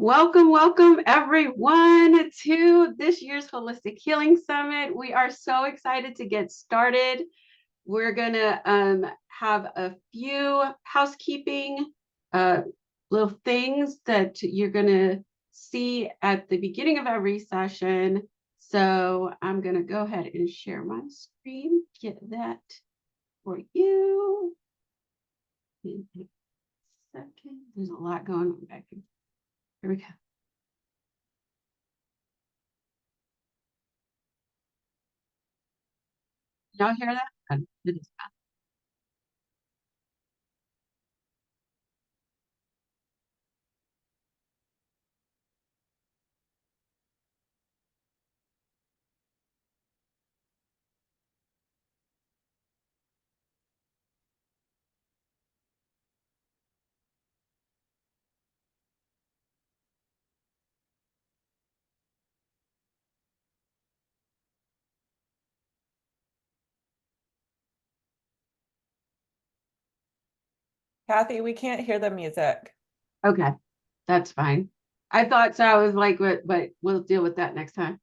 Welcome, welcome everyone to this year's Wholistic Healing Summit. We are so excited to get started. We're gonna have a few housekeeping little things that you're gonna see at the beginning of every session. So I'm gonna go ahead and share my screen, get that for you. In a second, there's a lot going on back here. Here we go. Y'all hear that? It is Kathy, we can't hear the music. okay. That's fine. I thought so. I was like, but we'll deal with that next time.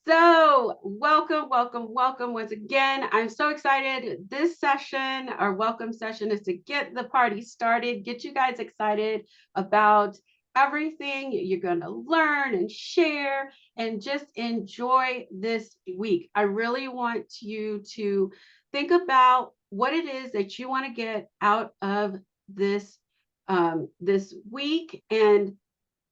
So welcome, welcome, welcome once again. I'm so excited. This session, our welcome session, is to get the party started, get you guys excited about everything you're going to learn and share and just enjoy this week. I really want you to think about what it is that you want to get out of this this week and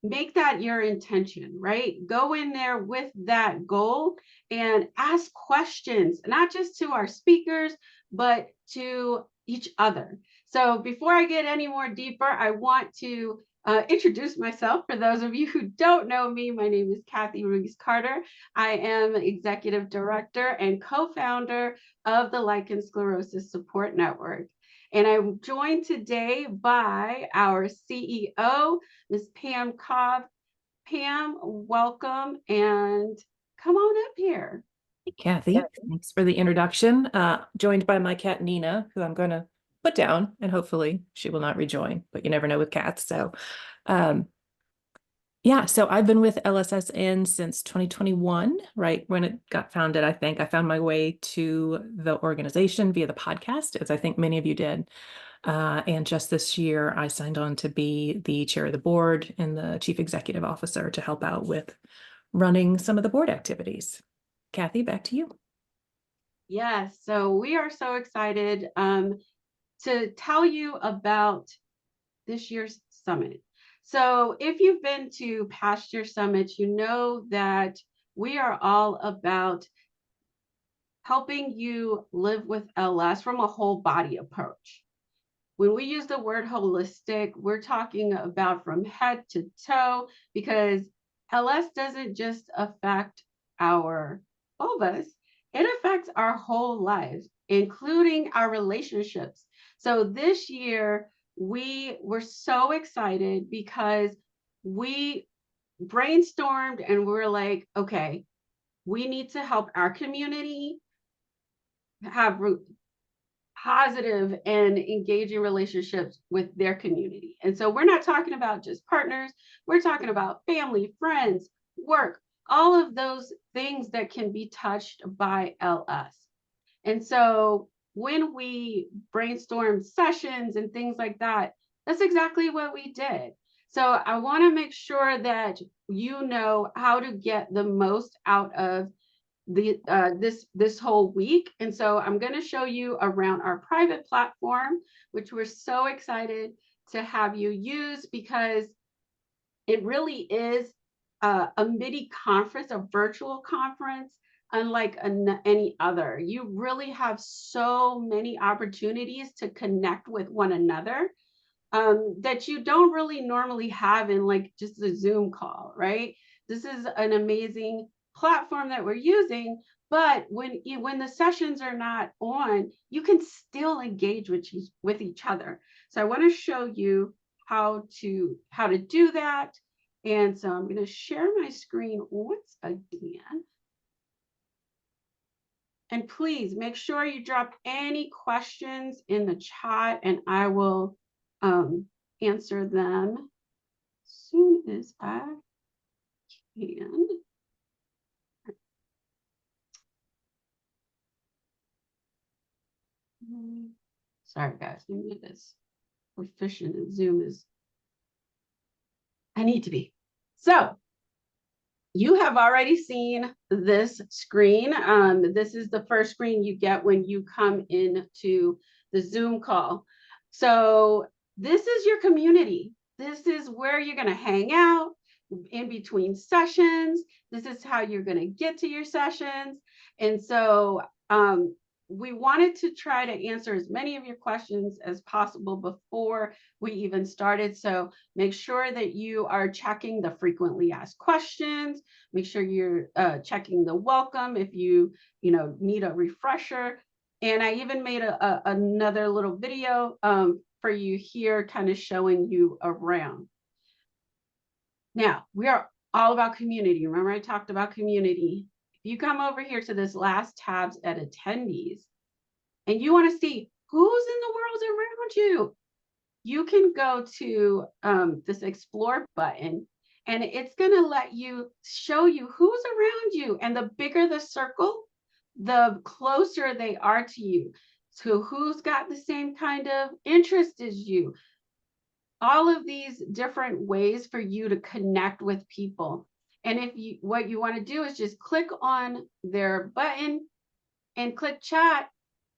make that your intention, right? Go in there with that goal and ask questions, not just to our speakers, but to each other. So before I get any more deeper, I want to introduce myself. For those of you who don't know me, my name is Kathy Ruiz Carter. I am Executive Director and co-founder of the Lichen Sclerosus Support Network. And I'm joined today by our CEO, Ms. Pam Cobb. Pam, welcome and come on up here. Kathy, thanks for the introduction. Joined by my cat, Nina, who I'm going to put down, and hopefully she will not rejoin, but you never know with cats. So, yeah, so I've been with LSSN since 2021, right when it got founded. I think I found my way to the organization via the podcast, as I think many of you did. And just this year, I signed on to be the chair of the board and the chief executive officer to help out with running some of the board activities. Kathy, back to you. Yes, so we are so excited to tell you about this year's summit. So if you've been to past year summits, you know that we are all about helping you live with LS from a whole body approach. When we use the word holistic, we're talking about from head to toe, because LS doesn't just affect our vulvas, it affects our whole lives, including our relationships. So this year, we were so excited because we brainstormed and we're like, okay, we need to help our community have positive and engaging relationships with their community. And so we're not talking about just partners, we're talking about family, friends, work, all of those things that can be touched by LS. And so when we brainstorm sessions and things like that, that's exactly what we did. So I want to make sure that you know how to get the most out of this whole week. And so I'm going to show you around our private platform, which we're so excited to have you use, because it really is a mini conference, a virtual conference, unlike any other. You really have so many opportunities to connect with one another that you don't really normally have in like just a Zoom call, right? This is an amazing platform that we're using, but when the sessions are not on, you can still engage with each other. So I want to show you how to do that. And so I'm going to share my screen once again. And please make sure you drop any questions in the chat and I will answer them. soon as I can. Sorry, guys, I'm not as proficient in Zoom as I need to be. So you have already seen this screen. This is the first screen you get when you come into the Zoom call. So this is your community. This is where you're going to hang out in between sessions. This is how you're going to get to your sessions. And so we wanted to try to answer as many of your questions as possible before we even started. So make sure that you are checking the frequently asked questions. Make sure you're checking the welcome if you need a refresher. And I even made another little video for you here, kind of showing you around. Now, we are all about community. Remember, I talked about community. If you come over here to this last tabs at attendees, and you want to see who's in the world around you, you can go to this explore button, and it's going to show you who's around you. And the bigger the circle, the closer they are to you. So who's got the same kind of interest as you? All of these different ways for you to connect with people. And what you want to do is just click on their button and click chat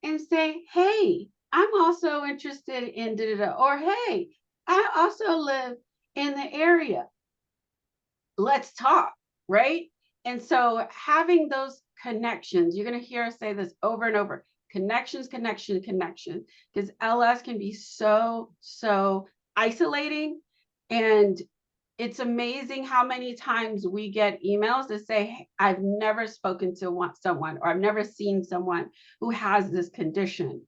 and say, hey, I'm also interested in da-da-da, or hey, I also live in the area. Let's talk, right? And so having those connections, you're going to hear us say this over and over, connections, connection, connection, because LS can be so isolating. And it's amazing how many times we get emails that say, hey, I've never spoken to someone, or I've never seen someone who has this condition.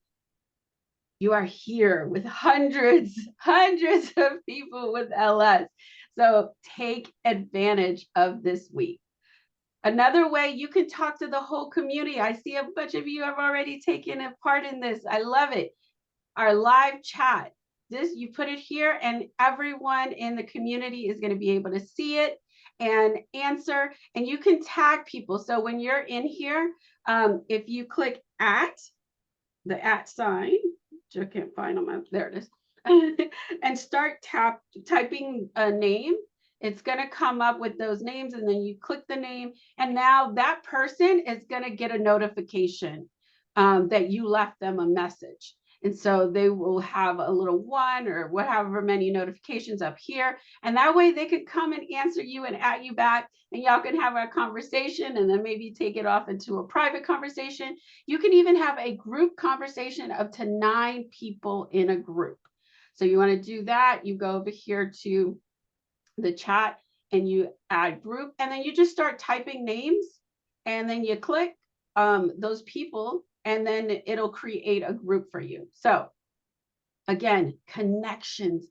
You are here with hundreds of people with LS. So take advantage of this week. Another way you can talk to the whole community. I see a bunch of you have already taken a part in this. I love it. Our live chat. You put it here, and everyone in the community is going to be able to see it and answer. And you can tag people. So when you're in here, if you click the @ sign, which I can't find on my, there it is, and start typing a name, it's going to come up with those names, and then you click the name, and now that person is going to get a notification that you left them a message. And so they will have a little 1 or whatever many notifications up here. And that way they could come and answer you and at you back, and y'all can have a conversation, and then maybe take it off into a private conversation. You can even have a group conversation up to 9 people in a group. So you want to do that, you go over here to the chat and you add group, and then you just start typing names, and then you click those people, and then it'll create a group for you. So again, connections.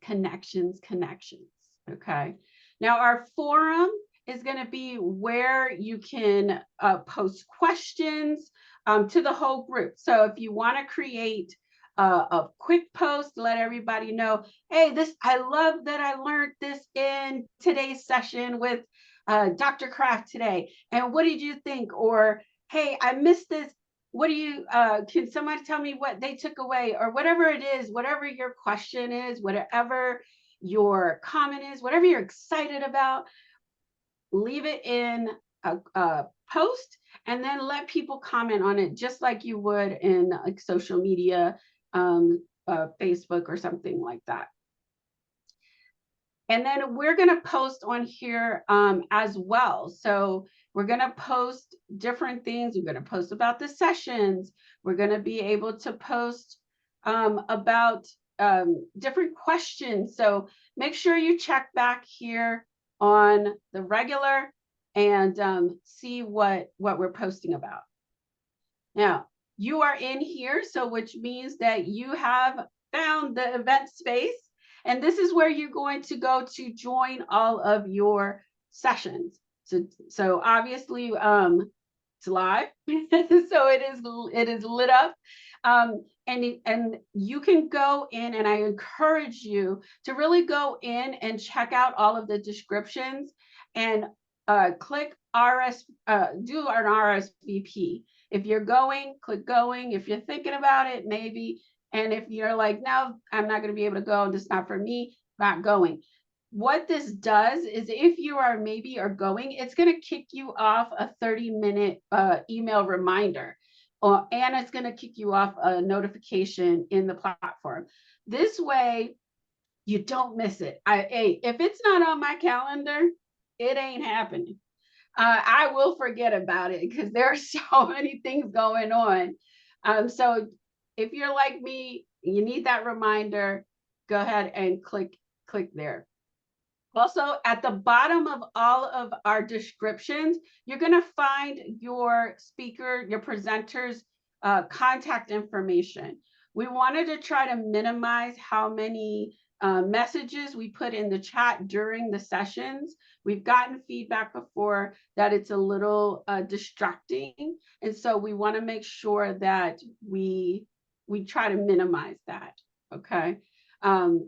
Okay. Now our forum is going to be where you can post questions to the whole group. So if you want to create a quick post, let everybody know, hey, I love that I learned this in today's session with Dr. Kraft today. And what did you think? Or, hey, I missed this. What do you, can somebody tell me what they took away, or whatever it is, whatever your question is, whatever your comment is, whatever you're excited about, leave it in a post, and then let people comment on it, just like you would in like social media, Facebook or something like that. And then we're going to post on here as well. So we're going to post different things. We're going to post about the sessions. We're going to be able to post about different questions. So make sure you check back here on the regular and see what we're posting about. Now, you are in here, so which means that you have found the event space. And this is where you're going to go to join all of your sessions. So obviously it's live, so it is lit up. and you can go in, and I encourage you to really go in and check out all of the descriptions and click do an RSVP. If you're going, click going. If you're thinking about it, maybe. And if you're like, no, I'm not going to be able to go, this is not for me, not going. What this does is, if you are maybe are going, it's going to kick you off a 30-minute email reminder, and it's going to kick you off a notification in the platform. This way, you don't miss it. If it's not on my calendar, it ain't happening. I will forget about it because there are so many things going on. So if you're like me, you need that reminder, go ahead and click there. Also, at the bottom of all of our descriptions, you're going to find your speaker, your presenter's contact information. We wanted to try to minimize how many messages we put in the chat during the sessions. We've gotten feedback before that it's a little distracting. And so we want to make sure that we try to minimize that. Okay.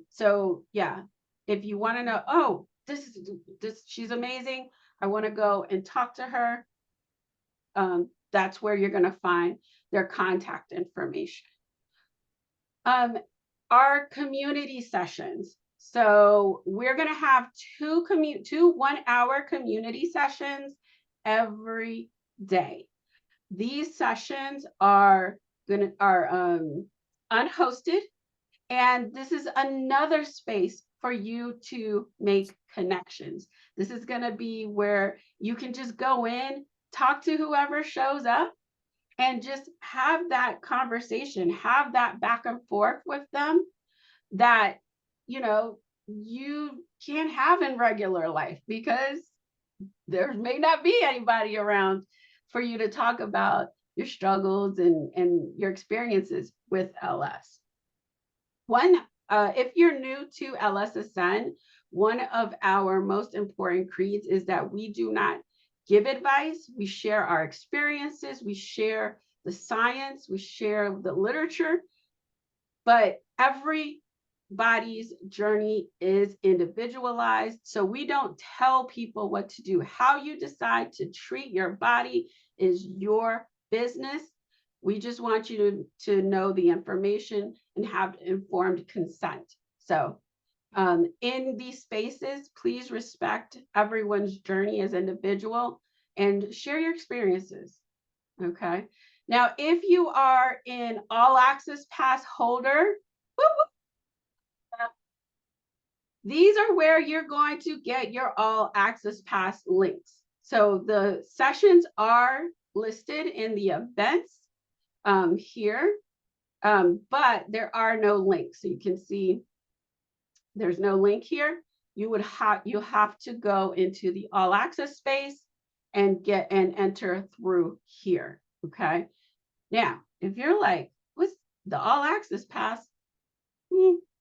So yeah, if you want to know, oh, she's amazing, I want to go and talk to her, that's where you're going to find their contact information. Our community sessions. So we're going to have two 1-hour community sessions every day. These sessions are unhosted, and this is another space for you to make connections. This is going to be where you can just go in, talk to whoever shows up, and just have that conversation, have that back and forth with them that, you can't have in regular life, because there may not be anybody around for you to talk about your struggles and your experiences with LS. If you're new to LSSN, one of our most important creeds is that we do not give advice. We share our experiences, we share the science, we share the literature, but everybody's journey is individualized. So we don't tell people what to do. How you decide to treat your body is your business. We just want you to know the information and have informed consent. So in these spaces, please respect everyone's journey as individual and share your experiences. Okay. Now, if you are an all access pass holder, these are where you're going to get your all access pass links. So the sessions are listed in the events here, but there are no links. So you can see there's no link here. You have to go into the all access space and enter through here. Okay. Now, if you're like, what's the all access pass?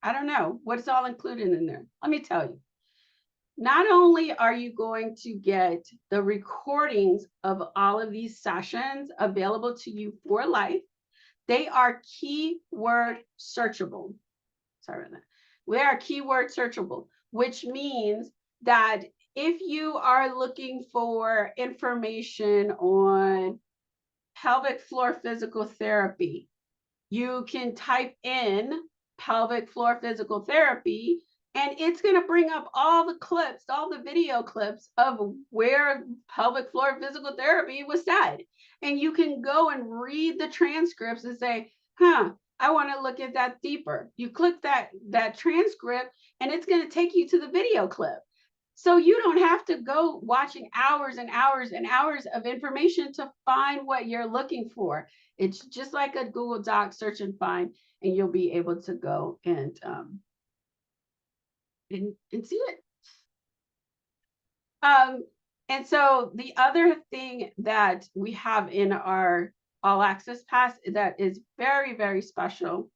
I don't know what's all included in there. Let me tell you. Not only are you going to get the recordings of all of these sessions available to you for life, they are keyword searchable. Sorry about that. They are keyword searchable, which means that if you are looking for information on pelvic floor physical therapy, you can type in pelvic floor physical therapy, and it's going to bring up all the clips, all the video clips of where pelvic floor physical therapy was said. And you can go and read the transcripts and say, I want to look at that deeper. You click that transcript, and it's going to take you to the video clip. So you don't have to go watching hours and hours and hours of information to find what you're looking for. It's just like a Google Doc search and find, and you'll be able to go and see it. And so the other thing that we have in our all access pass that is very, very special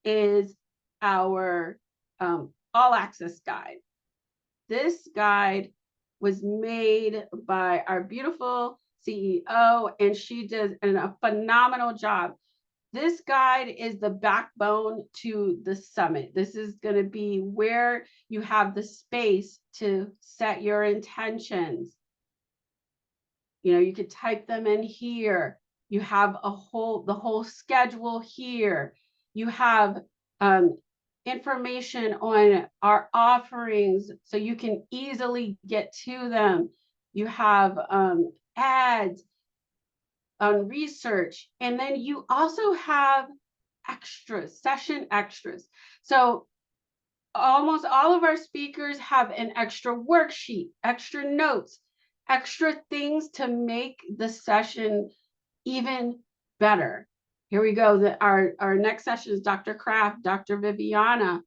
is our all access guide. This guide was made by our beautiful CEO, and she does a phenomenal job. This guide is the backbone to the summit. This is going to be where you have the space to set your intentions. You know, you could type them in here. You have the whole schedule here. You have information on our offerings so you can easily get to them. You have ads on research, and then you also have session extras. So almost all of our speakers have an extra worksheet, extra notes, extra things to make the session even better. Here we go. Our next session is Dr. Kraft, Dr. Viviana.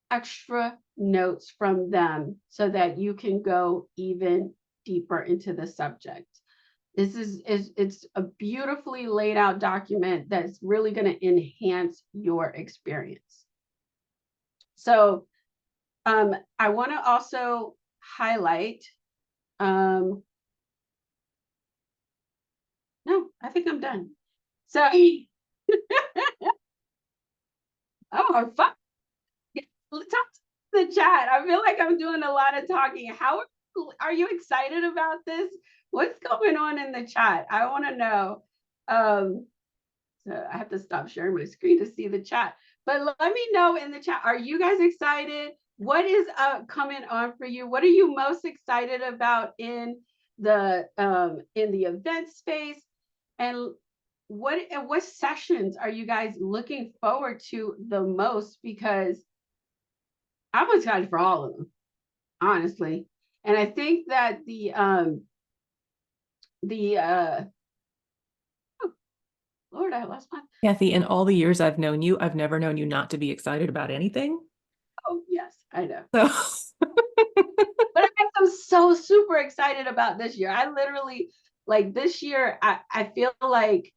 Extra notes from them so that you can go even deeper into the subject. This it's a beautifully laid out document that's really going to enhance your experience. So I want to also highlight, no, I think I'm done. So, oh, fuck. Talk to the chat. I feel like I'm doing a lot of talking. How are you excited about this? What's going on in the chat? I want to know. So I have to stop sharing my screen to see the chat. But let me know in the chat. Are you guys excited? What is coming on for you? What are you most excited about in the event space? And what sessions are you guys looking forward to the most? Because I'm excited for all of them, honestly. And I think that oh, Lord, I lost my. Kathy, in all the years I've known you, I've never known you not to be excited about anything. Oh, yes, I know. So But I'm so super excited about this year. I literally, like this year, I feel like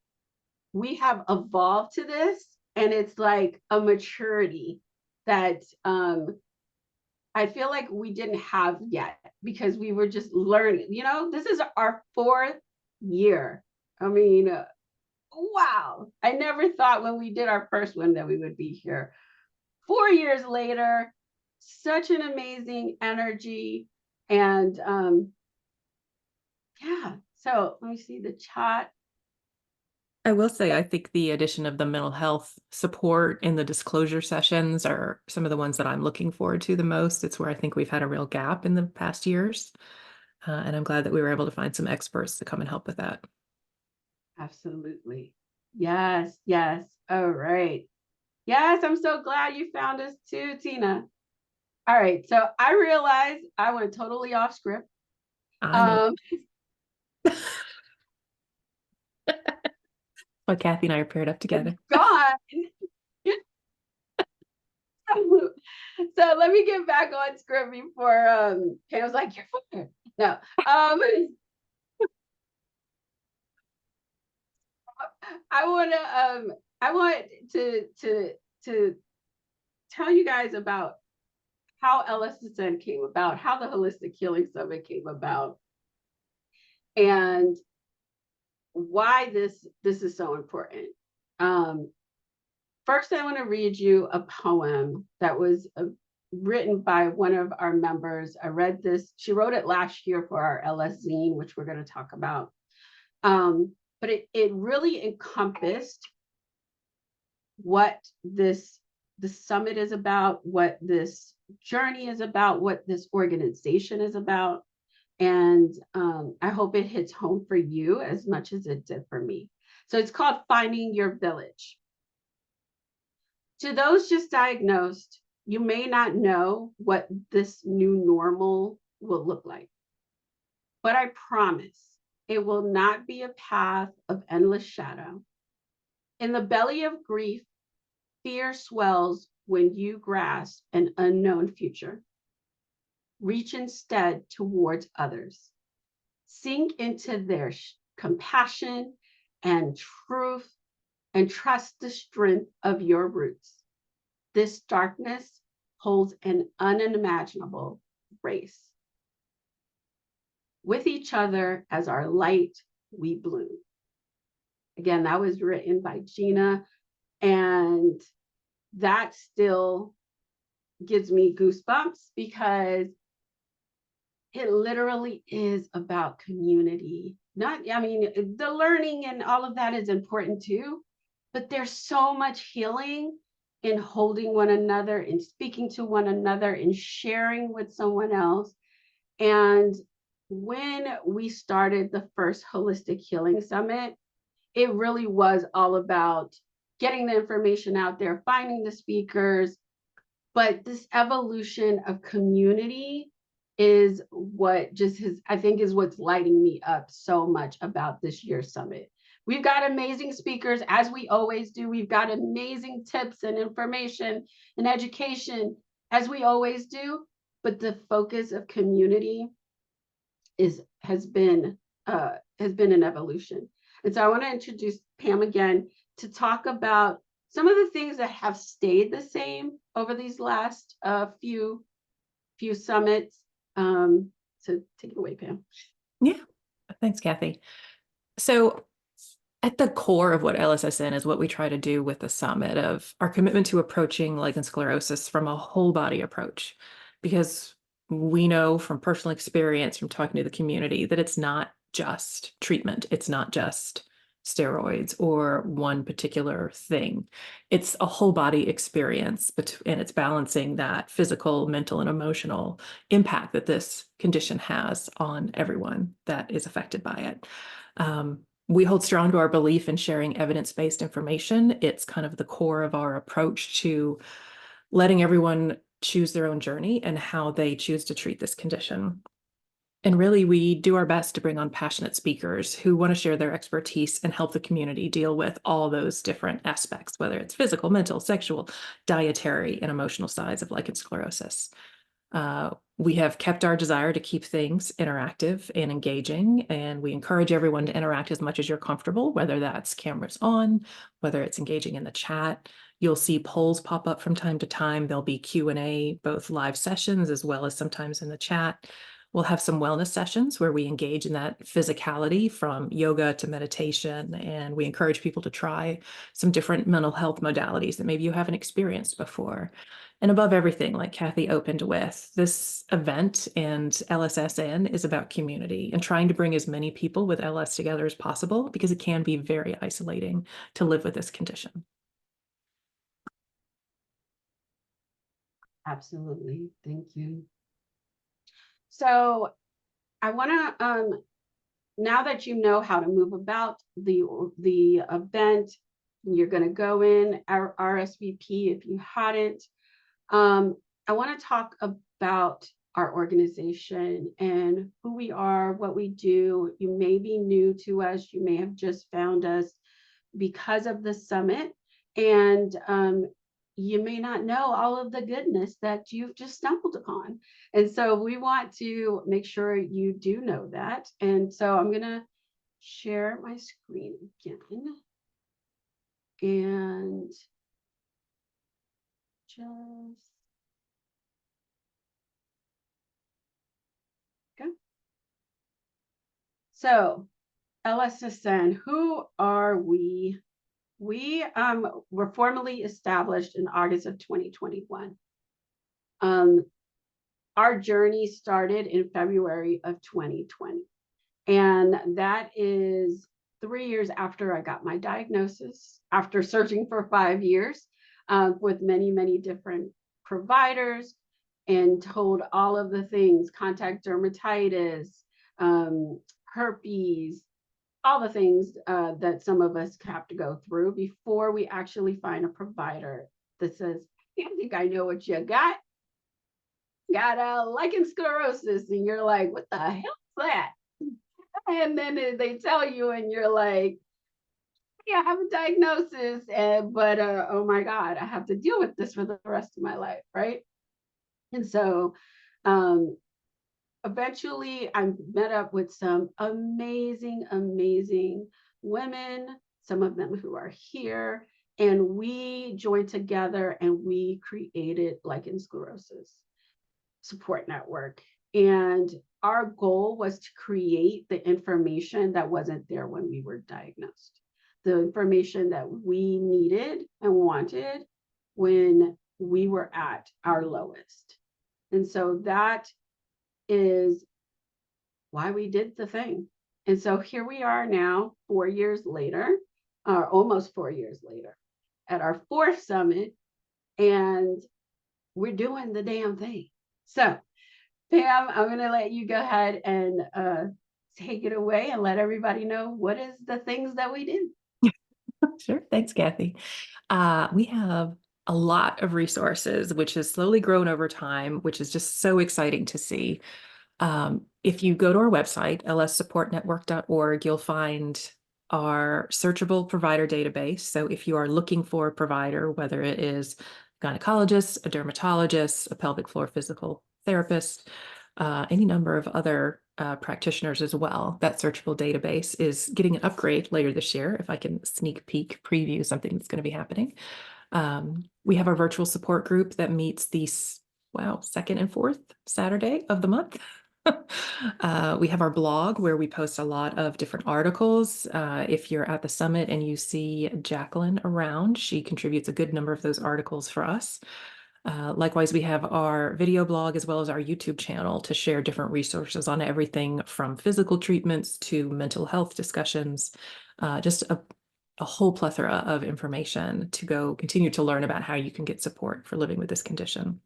we have evolved to this, and it's like a maturity that I feel like we didn't have yet because we were just learning. You know, this is our 4th year. I mean, wow. I never thought when we did our first one that we would be here. 4 years later, such an amazing energy. And yeah, so let me see the chat. I will say, I think the addition of the mental health support in the disclosure sessions are some of the ones that I'm looking forward to the most. It's where I think we've had a real gap in the past years. And I'm glad that we were able to find some experts to come and help with that. Absolutely. Yes, yes. All right. Yes, I'm so glad you found us too, Tina. All right, so I realized I went totally off script. I know. But Kathy and I are paired up together. Gone. So let me get back on script before Pam was like, "You're fired." No. I want to tell you guys about how LSSN came about, how the Wholistic Healing Summit came about, and why this is so important. First, I want to read you a poem that was written by one of our members. I read this. She wrote it last year for our LS zine, which we're going to talk about. But it really encompassed what the summit is about, what this journey is about, what this organization is about. And I hope it hits home for you as much as it did for me. So it's called Finding Your Village. To those just diagnosed, you may not know what this new normal will look like. But I promise it will not be a path of endless shadow. In the belly of grief, fear swells when you grasp an unknown future. Reach instead towards others. Sink into their compassion and truth and trust the strength of your roots. This darkness holds an unimaginable grace. With each other as our light, we bloom. Again, that was written by Gina, and that still gives me goosebumps because it literally is about community. I mean, the learning and all of that is important too, but there's so much healing in holding one another, in speaking to one another, in sharing with someone else. And when we started the first Holistic Healing Summit, it really was all about getting the information out there, finding the speakers, but this evolution of community is what just I think is what's lighting me up so much about this year's summit. We've got amazing speakers, as we always do. We've got amazing tips and information and education, as we always do. But the focus of community has been an evolution. And so I want to introduce Pam again to talk about some of the things that have stayed the same over these last few summits. So take it away, Pam. Yeah, thanks, Kathy. So at the core of what LSSN is, what we try to do with the summit of our commitment to approaching lichen sclerosus from a whole body approach, because we know from personal experience, from talking to the community, that it's not just treatment. It's not just steroids or one particular thing. It's a whole body experience, and it's balancing that physical, mental, and emotional impact that this condition has on everyone that is affected by it. We hold strong to our belief in sharing evidence-based information. It's kind of the core of our approach to letting everyone choose their own journey and how they choose to treat this condition. And really, we do our best to bring on passionate speakers who want to share their expertise and help the community deal with all those different aspects, whether it's physical, mental, sexual, dietary, and emotional sides of lichen sclerosus. We have kept our desire to keep things interactive and engaging, and we encourage everyone to interact as much as you're comfortable, whether that's cameras on, whether it's engaging in the chat. You'll see polls pop up from time to time. There'll be Q&A, both live sessions as well as sometimes in the chat. We'll have some wellness sessions where we engage in that physicality from yoga to meditation, and we encourage people to try some different mental health modalities that maybe you haven't experienced before. And above everything, like Kathy opened with, this event and LSSN is about community and trying to bring as many people with LS together as possible, because it can be very isolating to live with this condition. Absolutely. Thank you. So I want to, now that you know how to move about the event, you're going to go in our RSVP if you hadn't. I want to talk about our organization and who we are, what we do. You may be new to us. You may have just found us because of the summit, and you may not know all of the goodness that you've just stumbled upon. And so we want to make sure you do know that. And so I'm going to share my screen again. And just go. So LSSN, who are we? We were formally established in August of 2021. Our journey started in February of 2020. And that is 3 years after I got my diagnosis, after searching for 5 years with many, many different providers, and told all of the things, contact dermatitis, herpes, all the things that some of us have to go through before we actually find a provider that says, I think I know what you got. Got a lichen sclerosus. And you're like, what the hell is that? And then they tell you, and you're like, yeah, I have a diagnosis, but oh my God, I have to deal with this for the rest of my life, right? And so eventually I met up with some amazing, amazing women, some of them who are here, and we joined together and we created Lichen Sclerosus Support Network. And our goal was to create the information that wasn't there when we were diagnosed. the information that we needed and wanted when we were at our lowest. And so that is why we did the thing. And so here we are now, 4 years later, or almost 4 years later, at our 4th summit, and we're doing the damn thing. So, Pam, I'm going to let you go ahead and take it away and let everybody know what is the things that we do. Sure. Thanks, Kathy. We have a lot of resources, which has slowly grown over time, which is just so exciting to see. If you go to our website, lssupportnetwork.org, you'll find our searchable provider database. So if you are looking for a provider, whether it is a gynecologist, a dermatologist, a pelvic floor physical therapist, any number of other practitioners as well, that searchable database is getting an upgrade later this year. If I can sneak peek preview something that's going to be happening. We have our virtual support group that meets the second and fourth Saturday of the month. We have our blog where we post a lot of different articles. If you're at the summit and you see Jacqueline around, she contributes a good number of those articles for us. Likewise, we have our video blog as well as our YouTube channel to share different resources on everything from physical treatments to mental health discussions, just a whole plethora of information to go continue to learn about how you can get support for living with this condition.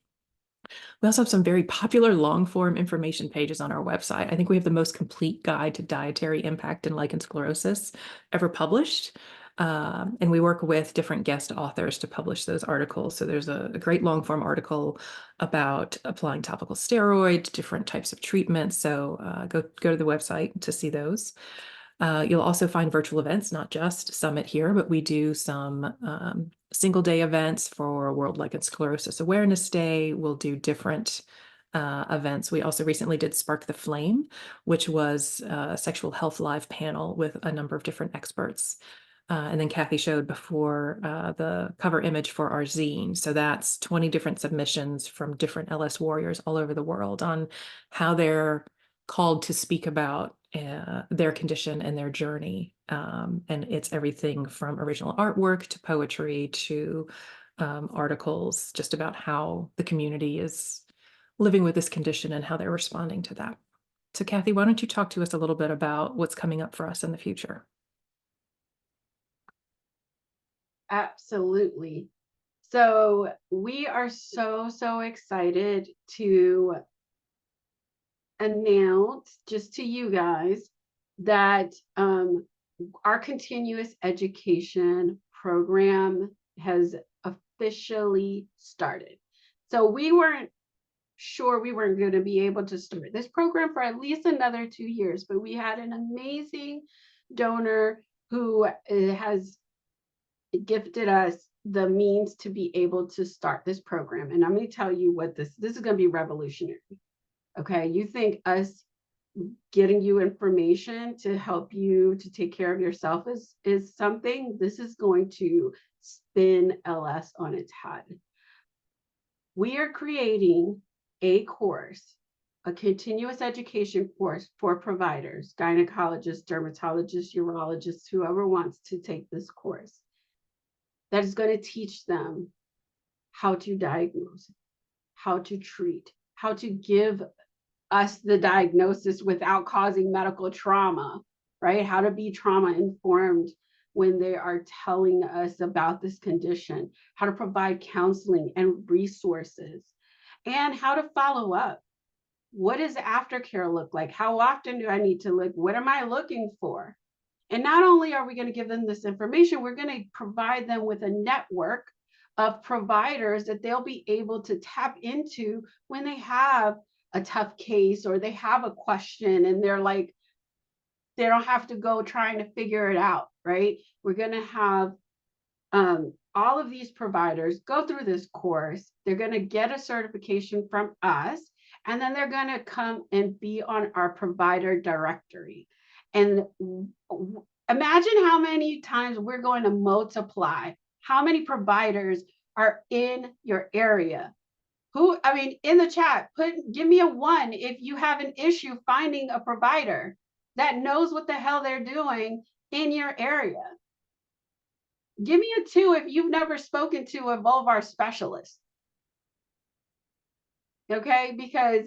We also have some very popular long form information pages on our website. I think we have the most complete guide to dietary impact in lichen sclerosus ever published. And we work with different guest authors to publish those articles. So there's a great long form article about applying topical steroids, different types of treatments. So go to the website to see those. You'll also find virtual events, not just Summit here, but we do some single day events for World Lichen Sclerosus Awareness Day. We'll do different events. We also recently did Spark the Flame, which was a sexual health live panel with a number of different experts. And then Kathy showed before the cover image for our zine. So that's 20 different submissions from different LS warriors all over the world on how they're called to speak about their condition and their journey. And it's everything from original artwork to poetry to articles just about how the community is living with this condition and how they're responding to that. So Kathy, why don't you talk to us a little bit about what's coming up for us in the future? Absolutely. So we are so excited to announce just to you guys that our continuous education program has officially started. So we weren't sure we weren't going to be able to start this program for at least another 2 years, but we had an amazing donor who has gifted us the means to be able to start this program. And I'm going to tell you what this is going to be revolutionary. Okay, you think us getting you information to help you to take care of yourself is something, this is going to spin LS on its head. We are creating a course, a continuous education course for providers, gynecologists, dermatologists, urologists, whoever wants to take this course, that is going to teach them how to diagnose, how to treat, how to give us the diagnosis without causing medical trauma, right? How to be trauma informed when they are telling us about this condition, how to provide counseling and resources, and how to follow up. What does aftercare look like? How often do I need to look? What am I looking for? And not only are we going to give them this information, we're going to provide them with a network of providers that they'll be able to tap into when they have a tough case or they have a question and they're like, they don't have to go trying to figure it out, right? We're going to have all of these providers go through this course. They're going to get a certification from us, and then they're going to come and be on our provider directory. And imagine how many times we're going to multiply how many providers are in your area. In the chat, give me a 1 if you have an issue finding a provider that knows what the hell they're doing in your area. Give me a 2 if you've never spoken to a vulvar specialist. Okay, because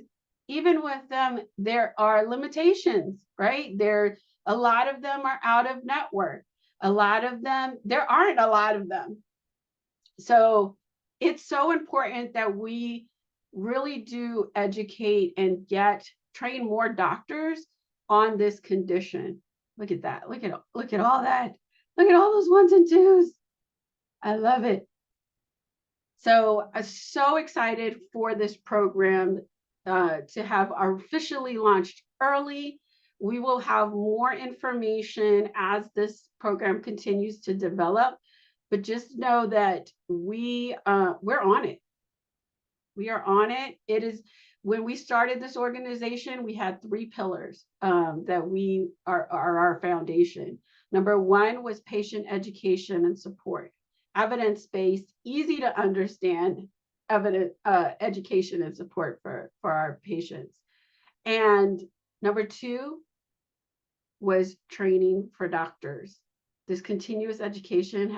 even with them, there are limitations, right? A lot of them are out of network. A lot of them, there aren't a lot of them. So it's so important that we really do educate and train more doctors on this condition. Look at that. Look at all that. Look at all those 1s and 2s. I love it. So I'm so excited for this program to have officially launched early. We will have more information as this program continues to develop, but just know that we're on it. We are on it. It is, when we started this organization, we had 3 pillars that we are our foundation. Number 1 was patient education and support. Evidence-based, easy to understand education and support for our patients. And number 2 was training for doctors. This continuous education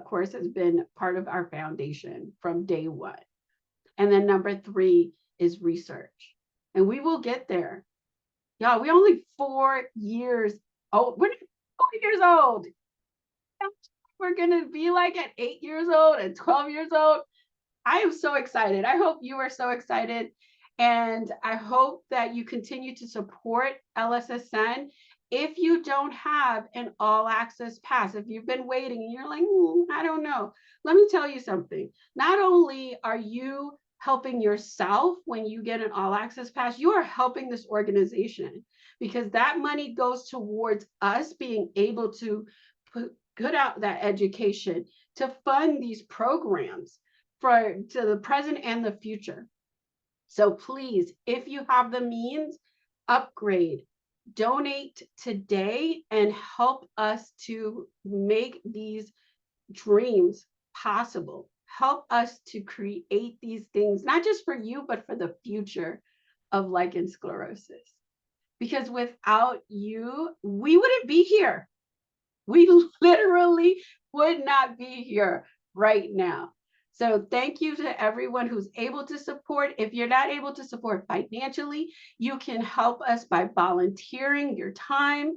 course has been part of our foundation from day 1. And then number 3 is research. And we will get there. Y'all, we're only 4 years old. We're 4 years old. We're going to be like at 8 years old and 12 years old. I am so excited. I hope you are so excited. And I hope that you continue to support LSSN. If you don't have an all access pass, if you've been waiting and you're like, I don't know, let me tell you something. Not only are you helping yourself when you get an all access pass, you are helping this organization, because that money goes towards us being able to put out that education to fund these programs to the present and the future. So please, if you have the means, upgrade, donate today, and help us to make these dreams possible. Help us to create these things, not just for you, but for the future of lichen sclerosus. Because without you, we wouldn't be here. We literally would not be here right now. So thank you to everyone who's able to support. If you're not able to support financially, you can help us by volunteering your time.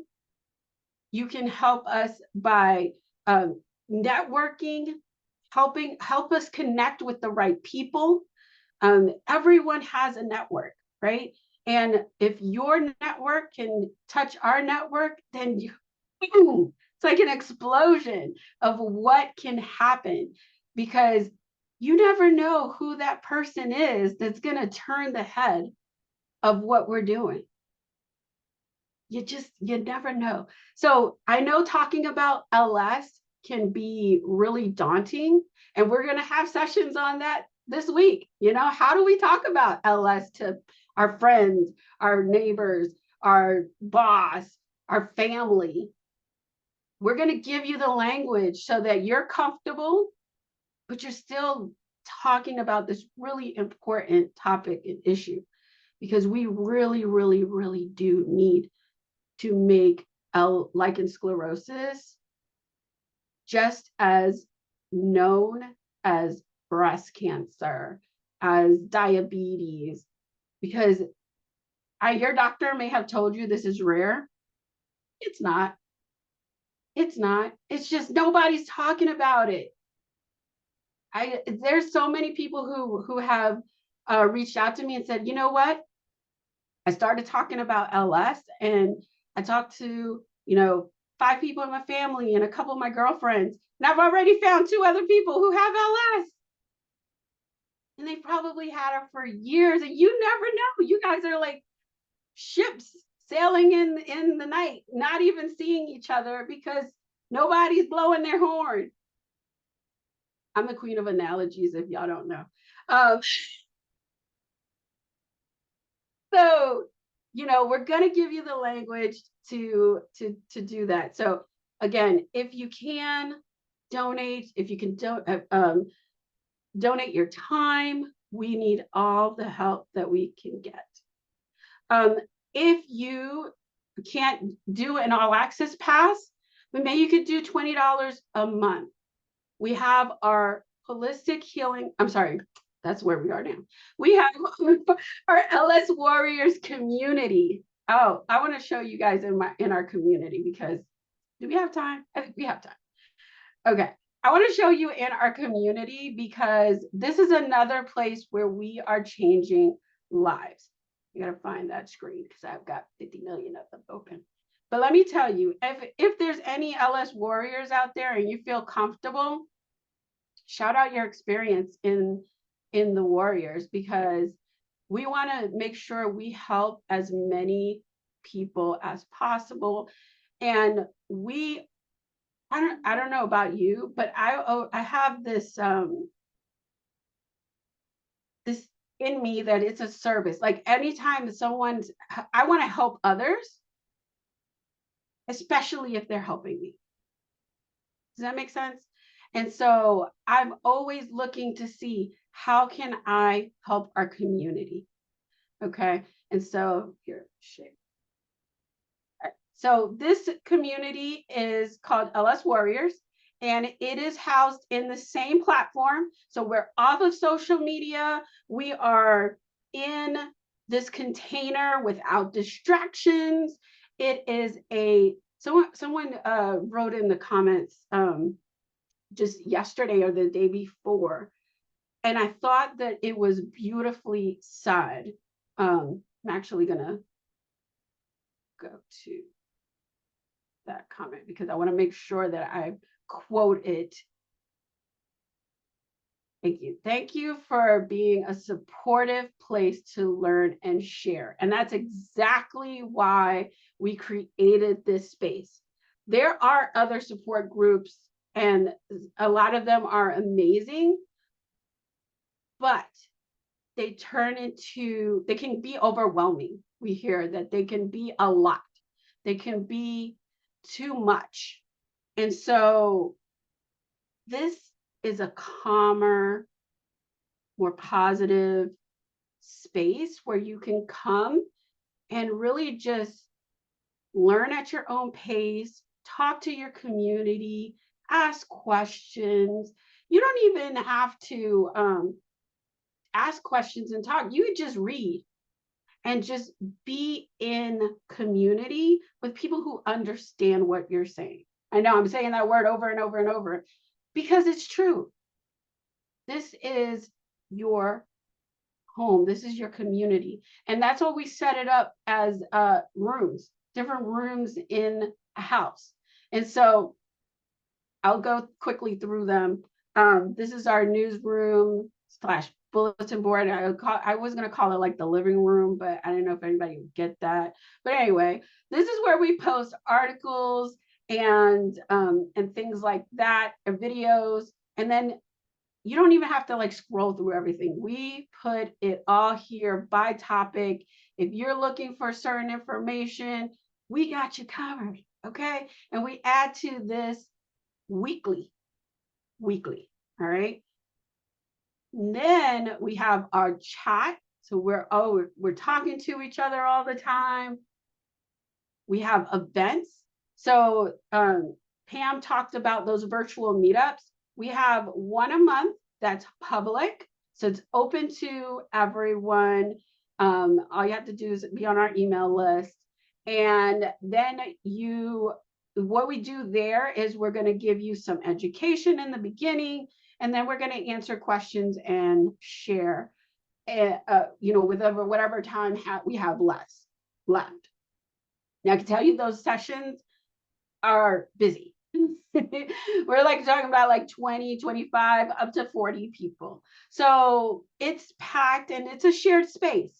You can help us by networking, help us connect with the right people. Everyone has a network, right? And if your network can touch our network, then boom, it's like an explosion of what can happen, because you never know who that person is that's going to turn the head of what we're doing. You never know. So I know talking about LS can be really daunting, and we're going to have sessions on that this week. How do we talk about LS to our friends, our neighbors, our boss, our family? We're going to give you the language so that you're comfortable, but you're still talking about this really important topic and issue, because we really, really, really do need to make lichen sclerosus just as known as breast cancer, as diabetes, because your doctor may have told you this is rare. It's not. It's not. It's just nobody's talking about it. There's so many people who have reached out to me and said, you know what? I started talking about LS, and I talked to 5 people in my family and a couple of my girlfriends, and I've already found 2 other people who have LS, and they probably had it for years. And you never know. You guys are like ships sailing in the night, not even seeing each other because nobody's blowing their horn. I'm the queen of analogies, if y'all don't know. So, we're going to give you the language to do that. So again, if you can donate, if you can donate your time, we need all the help that we can get. If you can't do an all access pass, but maybe you could do $20 a month. We have our holistic healing. I'm sorry, that's where we are now. We have our LS Warriors community. Oh, I want to show you guys in our community because do we have time? I think we have time. Okay. I want to show you in our community because this is another place where we are changing lives. You got to find that screen because I've got 50 million of them open. But let me tell you, if there's any LS warriors out there and you feel comfortable, shout out your experience in the warriors, because we want to make sure we help as many people as possible. And I don't know about you, but I have this this in me that it's a service. Like anytime I want to help others, especially if they're helping me. Does that make sense? And so I'm always looking to see how can I help our community. Okay. And so here, share. So this community is called LS Warriors, and it is housed in the same platform. So we're off of social media. We are in this container without distractions. It is someone wrote in the comments just yesterday or the day before, and I thought that it was beautifully said. I'm actually gonna go to that comment because I want to make sure that I quote it. Thank you. Thank you for being a supportive place to learn and share. And that's exactly why we created this space. There are other support groups, and a lot of them are amazing, but they can be overwhelming. We hear that they can be a lot. They can be too much. And so this is a calmer, more positive space where you can come and really just learn at your own pace, talk to your community, ask questions. You don't even have to ask questions and talk. You could just read and just be in community with people who understand what you're saying. I know I'm saying that word over and over and over because it's true. This is your home. This is your community. And that's what we set it up as rooms, different rooms in a house. And so I'll go quickly through them. This is our newsroom / bulletin board. I was going to call it like the living room, but I don't know if anybody would get that. But anyway, this is where we post articles and things like that, or videos. And then you don't even have to like scroll through everything. We put it all here by topic. If you're looking for certain information, we got you covered. Okay. And we add to this weekly. All right. And then we have our chat. So we're talking to each other all the time. We have events. So Pam talked about those virtual meetups. We have one a month that's public. So it's open to everyone. All you have to do is be on our email list. And then what we do there is we're going to give you some education in the beginning, and then we're going to answer questions and share, with whatever time we have left. Now, I can tell you those sessions are busy. We're like talking about like 20, 25, up to 40 people. So it's packed and it's a shared space.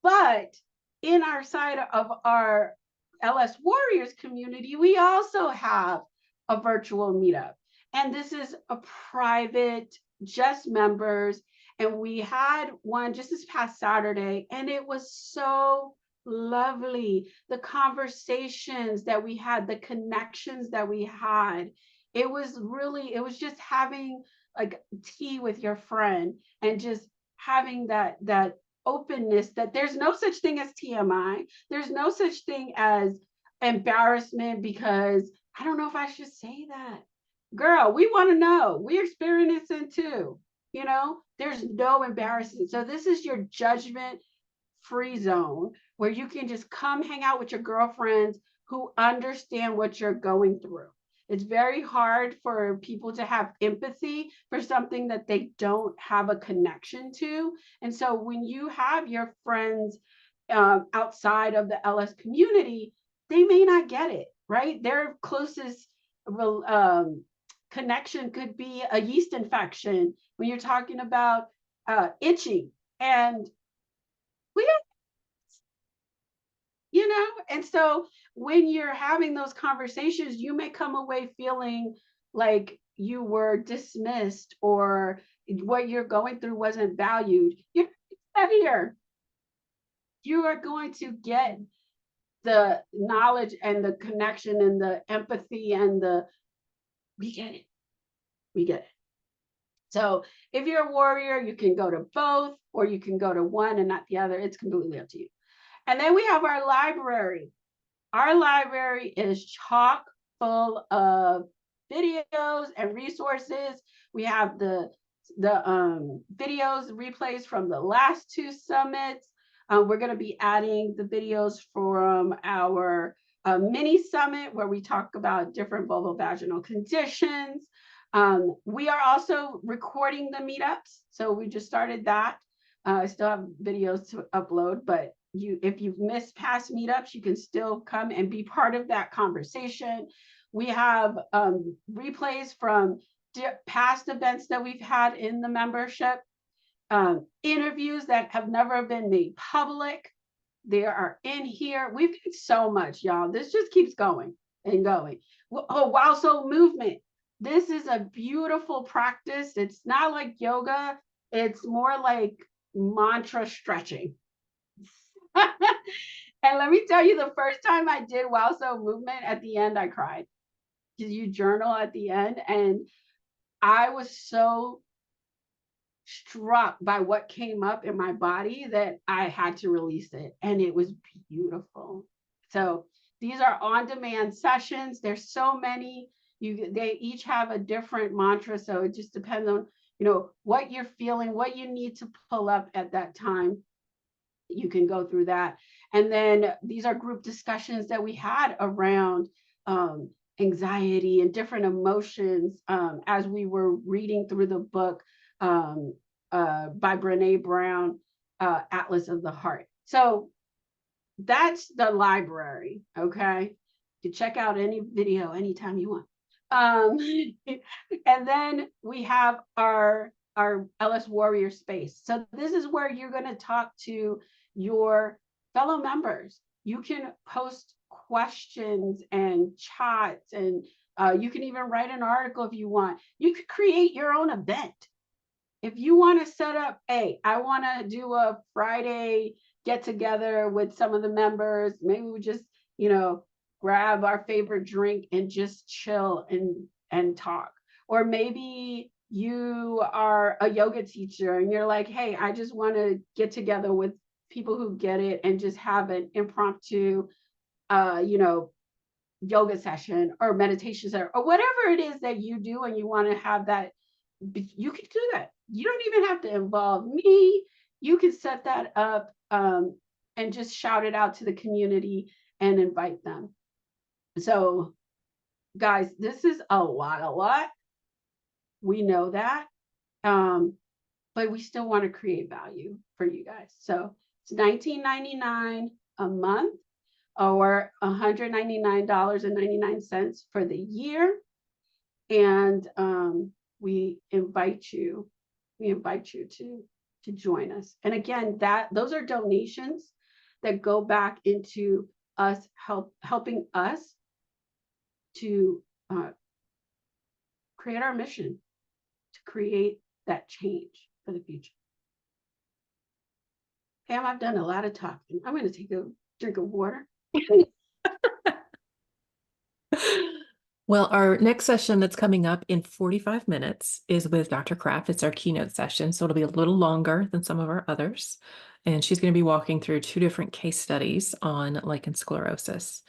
But in our side of our LS Warriors community, we also have a virtual meetup. And this is a private, just members. And we had one just this past Saturday, and it was so lovely. The conversations that we had, the connections that we had. It was just having like tea with your friend and just having that openness that there's no such thing as TMI. There's no such thing as embarrassment because I don't know if I should say that. girl, we want to know. We're experiencing too. There's no embarrassment. So this is your judgment-free zone where you can just come hang out with your girlfriends who understand what you're going through. It's very hard for people to have empathy for something that they don't have a connection to. And so when you have your friends outside of the LS community, they may not get it, right? Their closest connection could be a yeast infection when you're talking about itching. And we and so when you're having those conversations, you may come away feeling like you were dismissed or what you're going through wasn't valued. You're here. You are going to get the knowledge and the connection and the empathy and we get it. We get it. So if you're a warrior, you can go to both, or you can go to one and not the other. It's completely up to you. And then we have our library. Our library is chock full of videos and resources. We have the videos, replays from the last two summits. We're going to be adding the videos from our mini summit where we talk about different vulvovaginal conditions. We are also recording the meetups. So we just started that. I still have videos to upload, but if you've missed past meetups, you can still come and be part of that conversation. We have replays from past events that we've had in the membership, interviews that have never been made public. They are in here. We've got so much, y'all. This just keeps going and going. Oh, wow. So movement. This is a beautiful practice. It's not like yoga. It's more like mantra stretching. And let me tell you, the first time I did Wow So movement, at the end, I cried. Because you journal at the end. And I was so struck by what came up in my body that I had to release it. And it was beautiful. So these are on-demand sessions. There's so many. They each have a different mantra. So it just depends on, what you're feeling, what you need to pull up at that time. You can go through that. And then these are group discussions that we had around anxiety and different emotions as we were reading through the book by Brene Brown, Atlas of the Heart. So that's the library, okay? You can check out any video anytime you want. And then we have our LS Warrior space. So this is where you're going to talk to your fellow members. You can post questions and chats, and you can even write an article if you want. You could create your own event. If you want to set up, hey, I want to do a Friday get together with some of the members. Maybe we just, grab our favorite drink and just chill and talk. Or maybe you are a yoga teacher and you're like, hey, I just want to get together with people who get it and just have an impromptu, yoga session or meditation session or whatever it is that you do, and you want to have that. You could do that. You don't even have to involve me. You could set that up and just shout it out to the community and invite them. So, guys, this is a lot. We know that, but we still want to create value for you guys. So it's $19.99 a month or $199.99 for the year. And we invite you to join us. And again, those are donations that go back into us helping us to create our mission, to create that change for the future. Pam, I've done a lot of talking. I'm going to take a drink of water. Well, our next session that's coming up in 45 minutes is with Dr. Kraft. It's our keynote session, so it'll be a little longer than some of our others. And she's going to be walking through 2 different case studies on lichen sclerosus.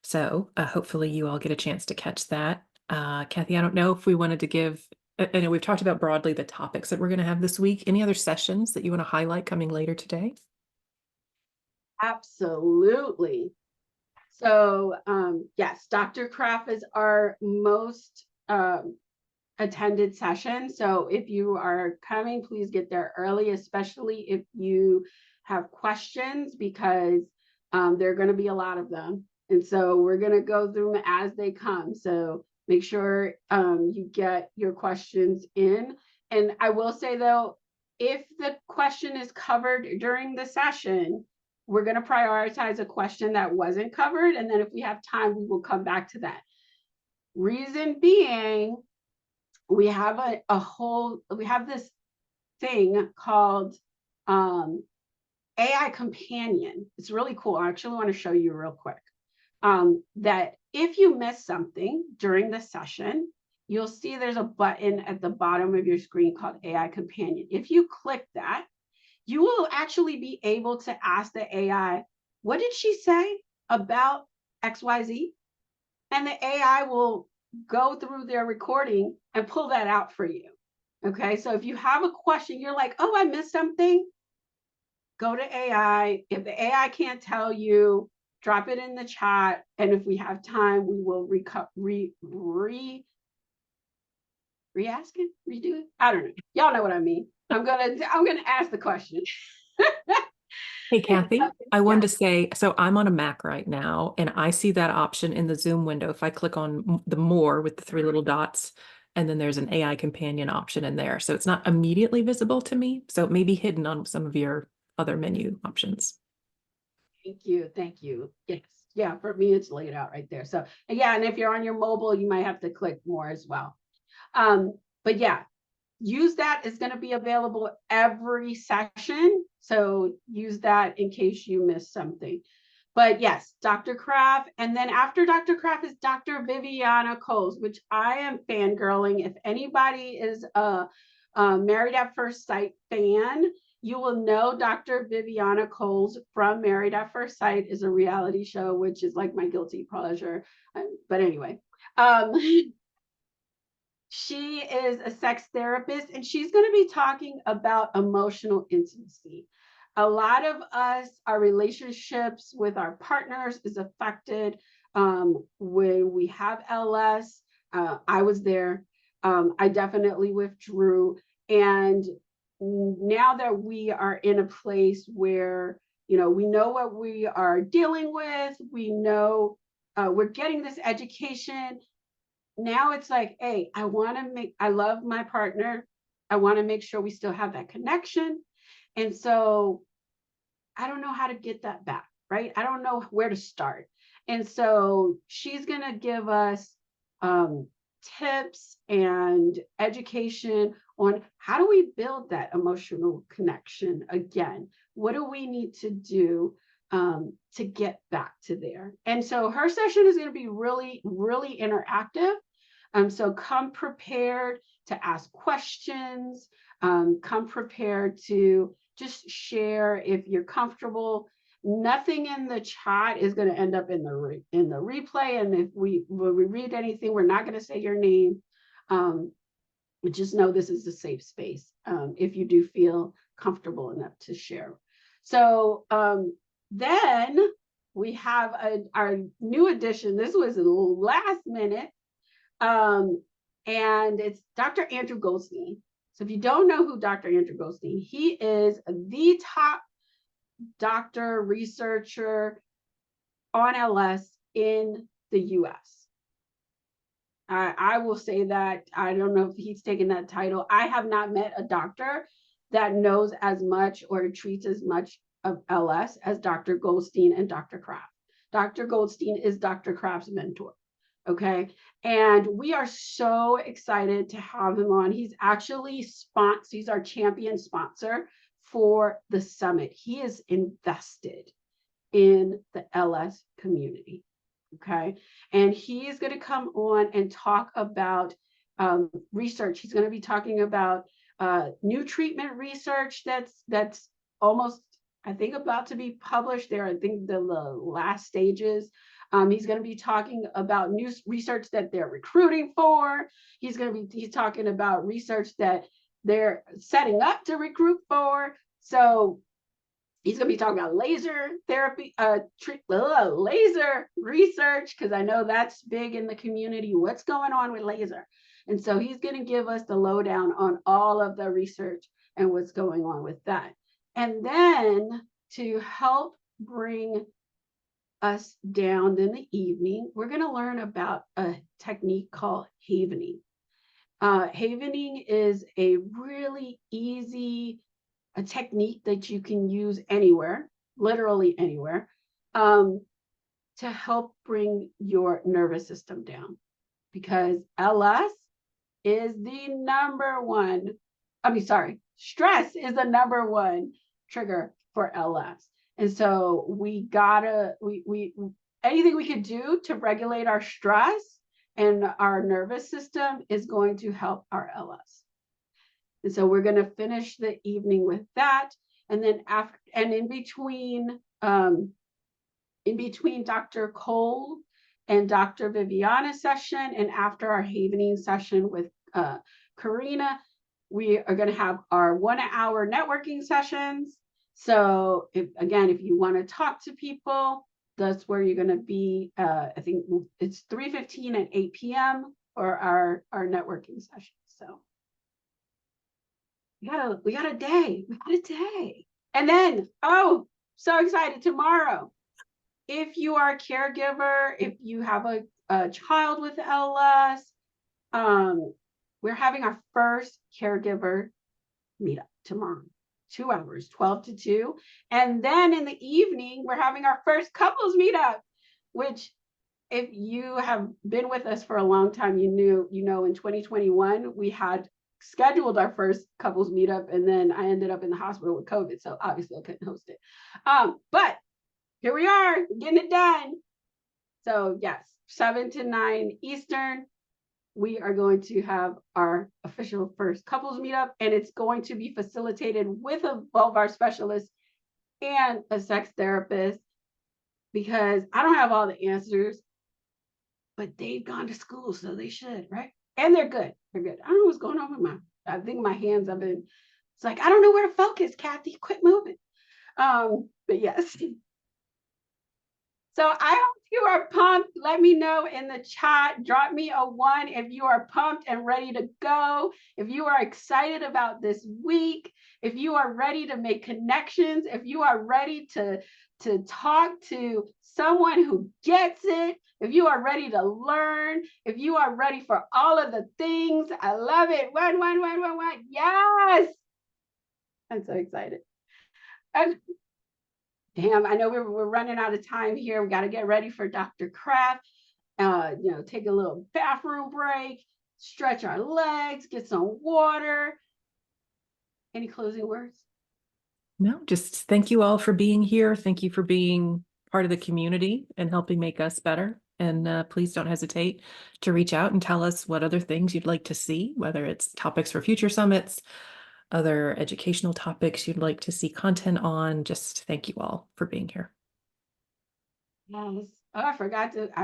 So hopefully you all get a chance to catch that. Kathy, I don't know if we wanted to give, I know we've talked about broadly the topics that we're going to have this week. Any other sessions that you want to highlight coming later today? Absolutely. So yes, Dr. Kraft is our most attended session. So if you are coming, please get there early, especially if you have questions, because there are going to be a lot of them. And so we're going to go through them as they come. So make sure you get your questions in. And I will say, though, if the question is covered during the session, we're going to prioritize a question that wasn't covered. And then if we have time, we will come back to that. Reason being, we have we have this thing called AI Companion. It's really cool. I actually want to show you real quick. That if you miss something during the session, you'll see there's a button at the bottom of your screen called AI Companion. If you click that, you will actually be able to ask the AI, what did she say about XYZ? And the AI will go through their recording and pull that out for you. Okay, so if you have a question, you're like, oh, I missed something, go to AI. If the AI can't tell you, drop it in the chat. And if we have time, we will re-ask it, redo it. I don't know. Y'all know what I mean. I'm gonna ask the question. Hey, Kathy, I wanted to say, so I'm on a Mac right now, and I see that option in the Zoom window. If I click on the more with the three little dots, and then there's an AI companion option in there. So it's not immediately visible to me. So it may be hidden on some of your other menu options. Thank you. Thank you. Yes. Yeah, for me, it's laid out right there. So yeah, and if you're on your mobile, you might have to click more as well. But yeah, use that. It's going to be available every session. So use that in case you miss something. But yes, Dr. Kraft. And then after Dr. Kraft is Dr. Viviana Coles, which I am fangirling. If anybody is a Married at First Sight fan, you will know Dr. Viviana Coles from Married at First Sight is a reality show, which is like my guilty pleasure. But anyway, she is a sex therapist, and she's going to be talking about emotional intimacy. A lot of us, our relationships with our partners is affected when we have LS. I was there. I definitely withdrew. And now that we are in a place where, we know what we are dealing with, we know we're getting this education. Now it's like, hey, I love my partner. I want to make sure we still have that connection. And so I don't know how to get that back, right? I don't know where to start. And so she's going to give us tips and education on how do we build that emotional connection again? What do we need to do to get back to there? And so her session is going to be really, really interactive. So come prepared to ask questions, come prepared to just share if you're comfortable. Nothing in the chat is going to end up in the replay. And if when we read anything, we're not going to say your name. Just know this is a safe space if you do feel comfortable enough to share. So then we have our new addition. This was last minute. And it's Dr. Andrew Goldstein. So if you don't know who Dr. Andrew Goldstein, he is the top doctor researcher on LS in the US. I will say that. I don't know if he's taken that title. I have not met a doctor that knows as much or treats as much of LS as Dr. Goldstein and Dr. Kraft. Dr. Goldstein is Dr. Kraft's mentor. Okay. And we are so excited to have him on. He's actually he's our champion sponsor for the summit. He is invested in the LS community. Okay. And he is going to come on and talk about research. He's going to be talking about new treatment research that's almost, I think, about to be published. There, I think, the last stages He's going to be talking about new research that they're recruiting for. He's talking about research that they're setting up to recruit for. So he's going to be talking about laser therapy, laser research, because I know that's big in the community. What's going on with laser? And so he's going to give us the lowdown on all of the research and what's going on with that. And then to help bring us down in the evening, we're going to learn about a technique called havening. Havening is a really easy technique that you can use anywhere, literally anywhere, to help bring your nervous system down, because LS is the number one, stress is the number one trigger for LS. And so we anything we could do to regulate our stress and our nervous system is going to help our LS. And so we're going to finish the evening with that. And then in between Dr. Cole and Dr. Viviana's session, and after our havening session with Karina, we are going to have our 1 hour networking sessions. So if you want to talk to people, that's where you're going to be. I think it's 3:15 and 8 p.m. for our networking session. So we got a day. And then, so excited, tomorrow, if you are a caregiver, if you have a child with LS, we're having our first caregiver meetup tomorrow, 2 hours, 12 to 2. And then in the evening, we're having our first couples meetup, which if you have been with us for a long time, you know, in 2021, we had scheduled our first couples meetup, and then I ended up in the hospital with COVID. So obviously I couldn't host it. But here we are getting it done. So yes, 7 to 9 Eastern, we are going to have our official first couples meetup, and it's going to be facilitated with a vulvar specialist and a sex therapist, because I don't have all the answers, but they've gone to school, so they should, right? And they're good. They're good. I don't know what's going on with I think my hands have been, it's like, I don't know where to focus, Kathy, quit moving. But yes. So I hope you are pumped. Let me know in the chat. Drop me a 1 if you are pumped and ready to go. If you are excited about this week, if you are ready to make connections, if you are ready to talk to someone who gets it, if you are ready to learn, if you are ready for all of the things. I love it. 1. Yes. I'm so excited. Damn, I know we're running out of time here. We got to get ready for Dr. Kraft. Take a little bathroom break, stretch our legs, get some water. Any closing words? No, just thank you all for being here. Thank you for being part of the community and helping make us better. And please don't hesitate to reach out and tell us what other things you'd like to see, whether it's topics for future summits, other educational topics you'd like to see content on. Just thank you all for being here. Yes. Oh, I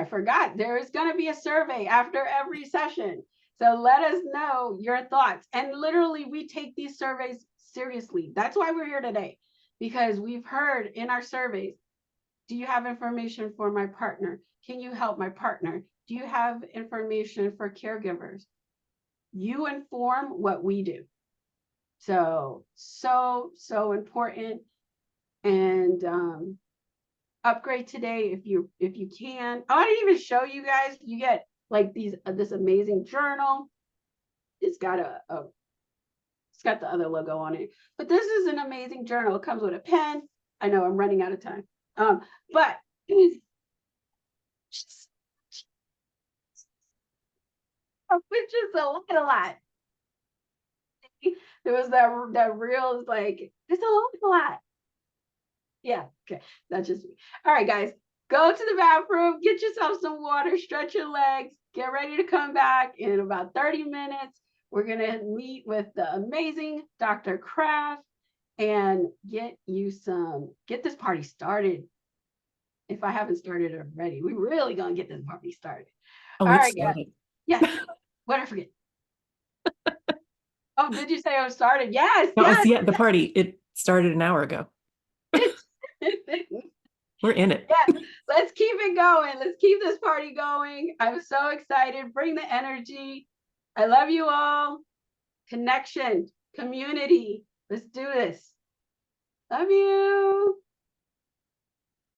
forgot. There is going to be a survey after every session. So let us know your thoughts. And literally, we take these surveys seriously. That's why we're here today, because we've heard in our surveys, do you have information for my partner? Can you help my partner? Do you have information for caregivers? You inform what we do. So important. And upgrade today if you can. Oh, I didn't even show you guys. You get like this amazing journal. It's got it's got the other logo on it, but this is an amazing journal. It comes with a pen. I know I'm running out of time. But which is a lot. There was that real, like, it's a lot. Yeah, okay, that's just me. All right, guys, go to the bathroom, get yourself some water, stretch your legs, get ready to come back in about 30 minutes. We're gonna meet with the amazing Dr. Kraft and get this party started. if I haven't started it already. We really gonna get this party started. Oh, All it's right, guys. started. Yes. What did I forget? Oh, did you say I was started? Yes, That was, yes. yeah, the party. It started an hour ago. We're in it. Yeah, let's keep it going. Let's keep this party going. I'm so excited. Bring the energy. I love you all. Connection, community. Let's do this. Love you.